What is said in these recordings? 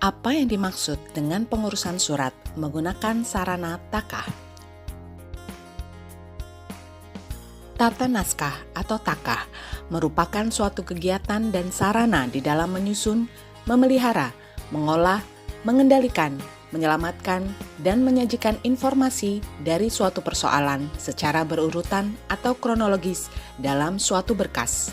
Apa yang dimaksud dengan pengurusan surat menggunakan sarana takah? Tata naskah atau takah merupakan suatu kegiatan dan sarana di dalam menyusun, memelihara, mengolah, mengendalikan, menyelamatkan, dan menyajikan informasi dari suatu persoalan secara berurutan atau kronologis dalam suatu berkas.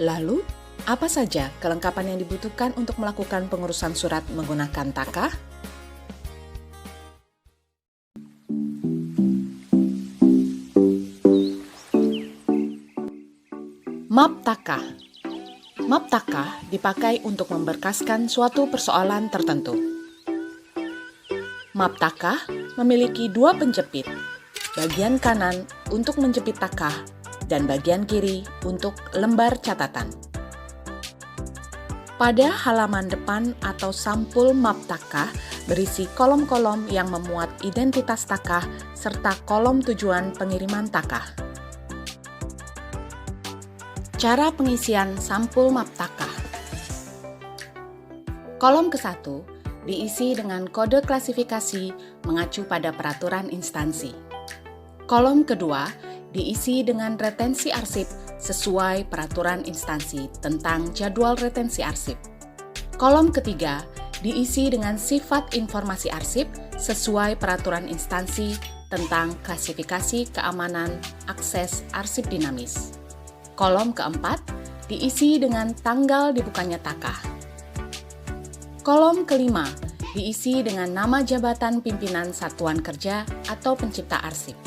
Lalu, apa saja kelengkapan yang dibutuhkan untuk melakukan pengurusan surat menggunakan takah? Map takah. Map takah dipakai untuk memberkaskan suatu persoalan tertentu. Map takah memiliki dua penjepit, bagian kanan untuk menjepit takah dan bagian kiri untuk lembar catatan. Pada halaman depan atau sampul map takah berisi kolom-kolom yang memuat identitas takah serta kolom tujuan pengiriman takah. Cara pengisian sampul map takah. Kolom ke-1 diisi dengan kode klasifikasi mengacu pada peraturan instansi. Kolom kedua diisi dengan retensi arsip sesuai peraturan instansi tentang jadwal retensi arsip. Kolom ketiga diisi dengan sifat informasi arsip sesuai peraturan instansi tentang klasifikasi keamanan akses arsip dinamis. Kolom keempat diisi dengan tanggal dibukanya takah. Kolom kelima diisi dengan nama jabatan pimpinan satuan kerja atau pencipta arsip.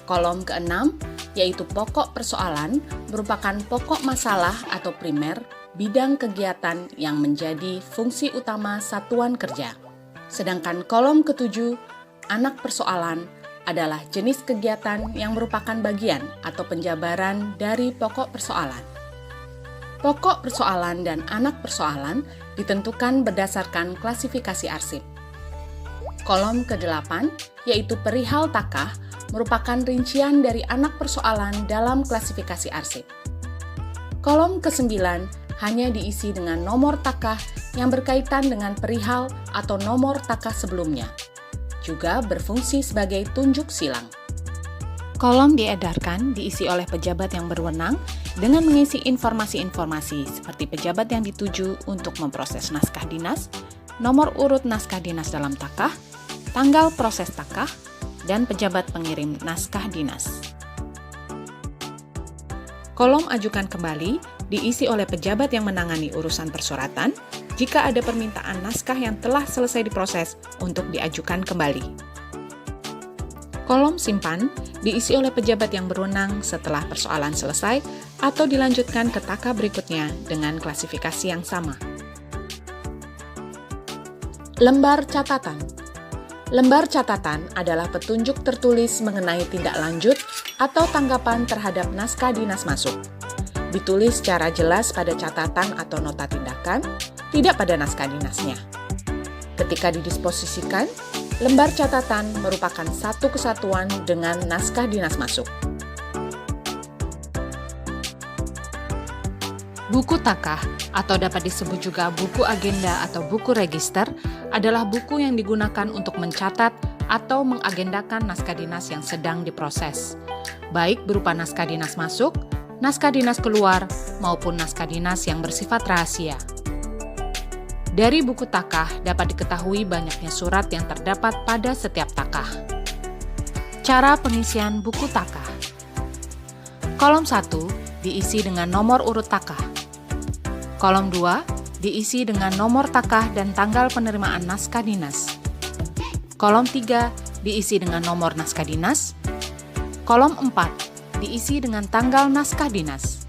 Kolom keenam yaitu pokok persoalan merupakan pokok masalah atau primer bidang kegiatan yang menjadi fungsi utama satuan kerja. Sedangkan kolom ketujuh, anak persoalan, adalah jenis kegiatan yang merupakan bagian atau penjabaran dari pokok persoalan. Pokok persoalan dan anak persoalan ditentukan berdasarkan klasifikasi arsip. Kolom ke-8, yaitu perihal takah, merupakan rincian dari anak persoalan dalam klasifikasi arsip. Kolom ke-9 hanya diisi dengan nomor takah yang berkaitan dengan perihal atau nomor takah sebelumnya. Juga berfungsi sebagai tunjuk silang. Kolom diedarkan diisi oleh pejabat yang berwenang dengan mengisi informasi-informasi seperti pejabat yang dituju untuk memproses naskah dinas, nomor urut naskah dinas dalam takah, tanggal proses takah, dan pejabat pengirim naskah dinas. Kolom ajukan kembali diisi oleh pejabat yang menangani urusan persuratan jika ada permintaan naskah yang telah selesai diproses untuk diajukan kembali. Kolom simpan diisi oleh pejabat yang berwenang setelah persoalan selesai atau dilanjutkan ke takah berikutnya dengan klasifikasi yang sama. Lembar catatan. Lembar catatan adalah petunjuk tertulis mengenai tindak lanjut atau tanggapan terhadap naskah dinas masuk. Ditulis secara jelas pada catatan atau nota tindakan, tidak pada naskah dinasnya. Ketika didisposisikan, lembar catatan merupakan satu kesatuan dengan naskah dinas masuk. Buku takah, atau dapat disebut juga buku agenda atau buku register, adalah buku yang digunakan untuk mencatat atau mengagendakan naskah dinas yang sedang diproses, baik berupa naskah dinas masuk, naskah dinas keluar, maupun naskah dinas yang bersifat rahasia. Dari buku takah dapat diketahui banyaknya surat yang terdapat pada setiap takah. Cara pengisian buku takah. Kolom 1 diisi dengan nomor urut takah. Kolom 2 diisi dengan nomor takah dan tanggal penerimaan naskah dinas. Kolom 3 diisi dengan nomor naskah dinas. Kolom 4 diisi dengan tanggal naskah dinas.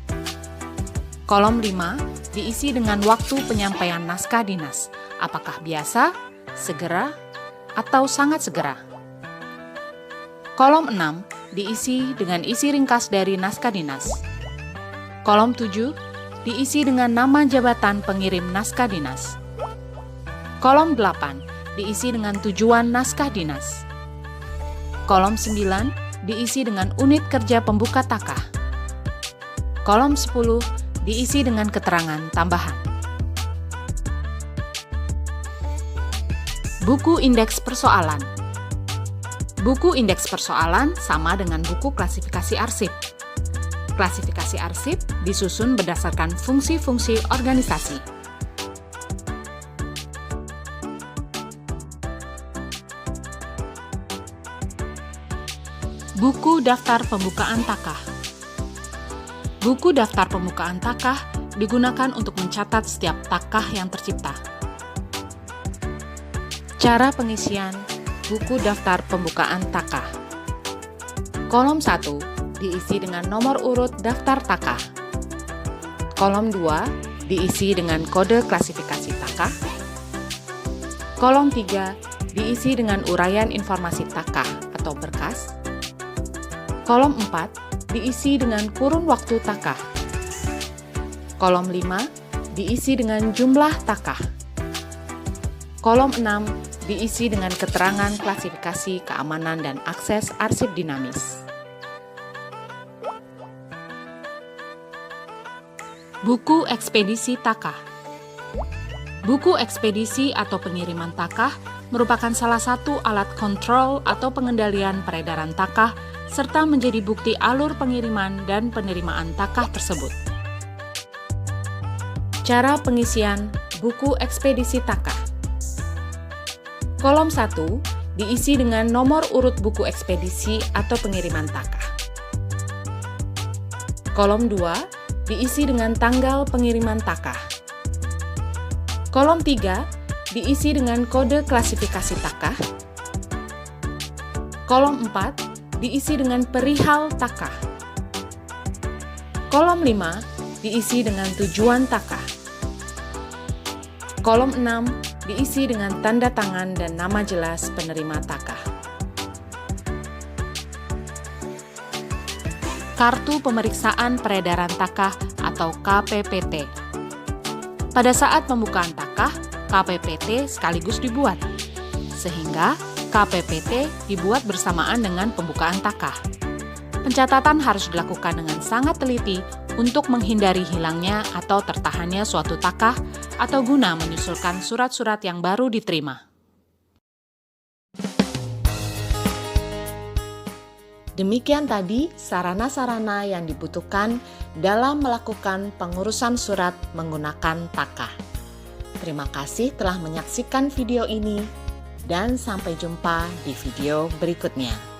Kolom 5 diisi dengan waktu penyampaian naskah dinas, apakah biasa, segera, atau sangat segera. Kolom 6 diisi dengan isi ringkas dari naskah dinas. Kolom 7 diisi dengan nama jabatan pengirim naskah dinas. Kolom 8 diisi dengan tujuan naskah dinas. Kolom 9 diisi dengan unit kerja pembuka takah. Kolom 10 diisi dengan keterangan tambahan. Buku indeks persoalan. Buku indeks persoalan sama dengan buku klasifikasi arsip. Klasifikasi arsip disusun berdasarkan fungsi-fungsi organisasi. Buku daftar pembukaan takah. Buku daftar pembukaan takah digunakan untuk mencatat setiap takah yang tercipta. Cara pengisian buku daftar pembukaan takah. Kolom 1 diisi dengan nomor urut daftar takah. Kolom 2 diisi dengan kode klasifikasi takah. Kolom 3 diisi dengan uraian informasi takah atau berkas. Kolom 4 diisi dengan kurun waktu takah. Kolom 5 diisi dengan jumlah takah. Kolom 6 diisi dengan keterangan klasifikasi keamanan dan akses arsip dinamis. Buku ekspedisi takah. Buku ekspedisi atau pengiriman takah merupakan salah satu alat kontrol atau pengendalian peredaran takah serta menjadi bukti alur pengiriman dan penerimaan takah tersebut. Cara pengisian buku ekspedisi takah. Kolom 1 diisi dengan nomor urut buku ekspedisi atau pengiriman takah. Kolom 2 diisi dengan tanggal pengiriman takah. Kolom 3 diisi dengan kode klasifikasi takah. Kolom 4 diisi dengan perihal takah. Kolom 5 diisi dengan tujuan takah. Kolom 6 diisi dengan tanda tangan dan nama jelas penerima takah. Kartu Pemeriksaan Peredaran Takah atau KPPT. Pada saat pembukaan takah, KPPT sekaligus dibuat, sehingga KPPT dibuat bersamaan dengan pembukaan takah. Pencatatan harus dilakukan dengan sangat teliti untuk menghindari hilangnya atau tertahannya suatu takah atau guna menyusulkan surat-surat yang baru diterima. Demikian tadi sarana-sarana yang dibutuhkan dalam melakukan pengurusan surat menggunakan takah. Terima kasih telah menyaksikan video ini dan sampai jumpa di video berikutnya.